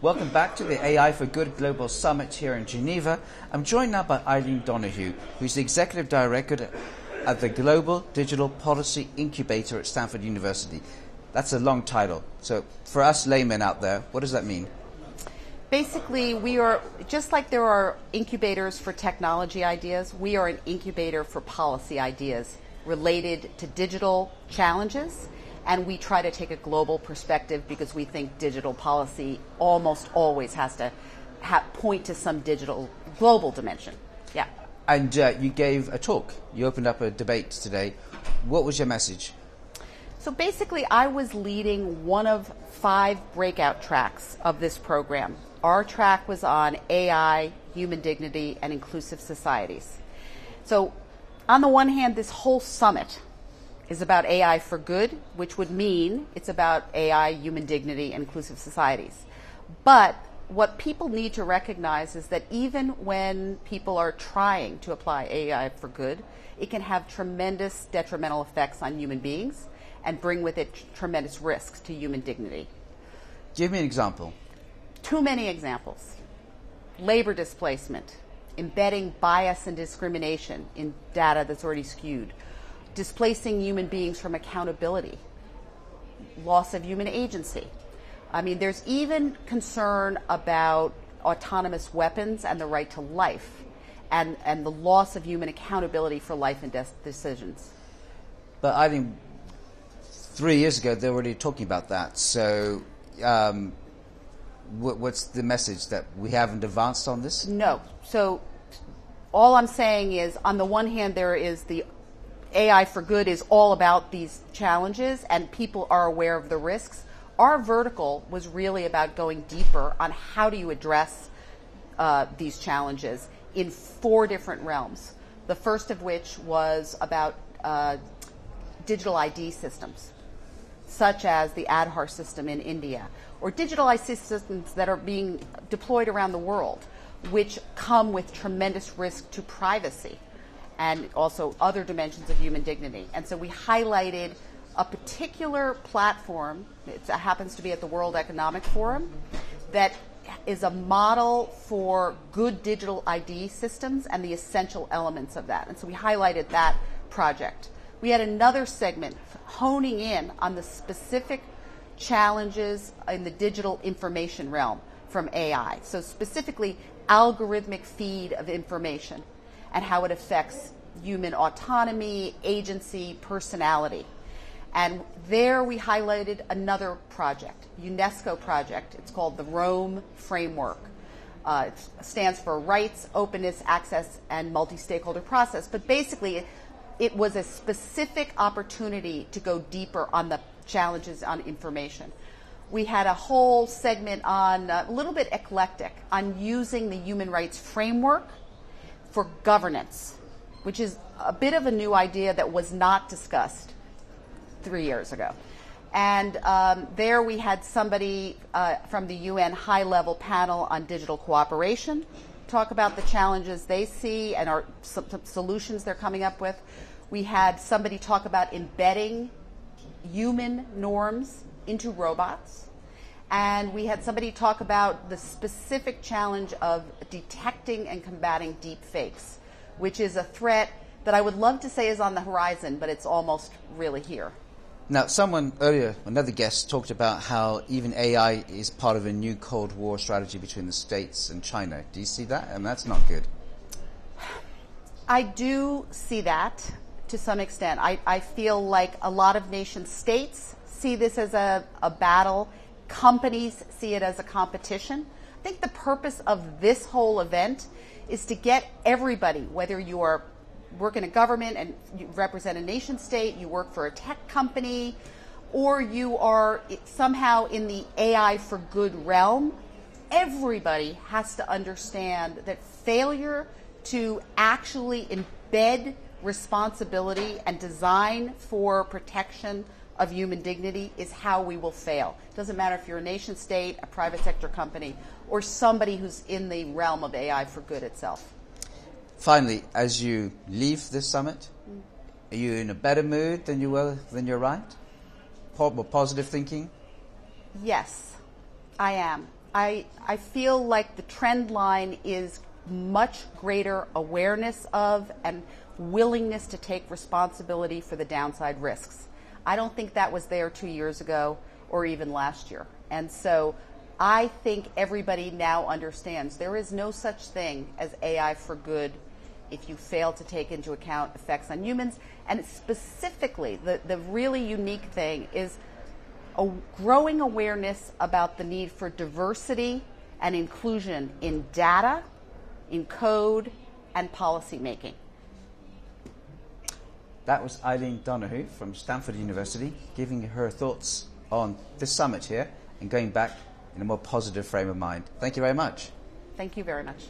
Welcome back to the AI for Good Global Summit here in Geneva. I'm joined now by Eileen Donahoe, who's the Executive Director at the Global Digital Policy Incubator at Stanford University. That's a long title. So for us laymen out there, what does that mean? Basically, we are, just like there are incubators for technology ideas, we are an incubator for policy ideas related to digital challenges. And we try to take a global perspective because we think digital policy almost always has to point to some digital global dimension. Yeah. And you gave a talk. You opened up a debate today. What was your message? So basically, I was leading one of 5 breakout tracks of this program. Our track was on AI, human dignity, and inclusive societies. So on the one hand, this whole summit is about AI for good, which would mean it's about AI, human dignity, and inclusive societies. But what people need to recognize is that even when people are trying to apply AI for good, it can have tremendous detrimental effects on human beings and bring with it tremendous risks to human dignity. Give me an example. Too many examples. Labor displacement, embedding bias and discrimination in data that's already skewed, displacing human beings from accountability, loss of human agency. I mean, there's even concern about autonomous weapons and the right to life and the loss of human accountability for life and death decisions. But I think 3 years ago they were already talking about that. So what's the message, that we haven't advanced on this? No. So all I'm saying is, on the one hand, there is the AI for Good is all about these challenges, and people are aware of the risks. Our vertical was really about going deeper on how do you address these challenges in 4 different realms. The first of which was about digital ID systems, such as the Aadhaar system in India, or digital ID systems that are being deployed around the world, which come with tremendous risk to privacy and also other dimensions of human dignity. And so we highlighted a particular platform, it happens to be at the World Economic Forum, that is a model for good digital ID systems and the essential elements of that. And so we highlighted that project. We had another segment honing in on the specific challenges in the digital information realm from AI. So specifically, algorithmic feed of information and how it affects human autonomy, agency, personality. And there we highlighted another project, UNESCO project. It's called the Rome Framework. It stands for Rights, Openness, Access, and Multi-Stakeholder Process. But basically, it was a specific opportunity to go deeper on the challenges on information. We had a whole segment on, a little bit eclectic, on using the human rights framework for governance, which is a bit of a new idea that was not discussed 3 years ago. And there we had somebody from the UN high-level panel on digital cooperation talk about the challenges they see and some solutions they're coming up with. We had somebody talk about embedding human norms into robots. And we had somebody talk about the specific challenge of detecting and combating deep fakes, which is a threat that I would love to say is on the horizon, but it's almost really here. Now, someone earlier, another guest, talked about how even AI is part of a new Cold War strategy between the States and China. Do you see that? And that's not good. I do see that to some extent. I feel like a lot of nation states see this as a battle. Companies see it as a competition. I think the purpose of this whole event is to get everybody, whether you are work in a government and you represent a nation state, you work for a tech company, or you are somehow in the AI for good realm, everybody has to understand that failure to actually embed responsibility and design for protection of human dignity is how we will fail. It doesn't matter if you're a nation state, a private sector company, or somebody who's in the realm of AI for good itself. Finally, as you leave this summit, Are you in a better mood than you were than you're right? More positive thinking? Yes, I am. I feel like the trend line is much greater awareness of and willingness to take responsibility for the downside risks. I don't think that was there 2 years ago or even last year. And so I think everybody now understands there is no such thing as AI for good if you fail to take into account effects on humans. And specifically, the really unique thing is a growing awareness about the need for diversity and inclusion in data, in code, and policy making. That was Eileen Donahoe from Stanford University giving her thoughts on this summit here and going back in a more positive frame of mind. Thank you very much. Thank you very much.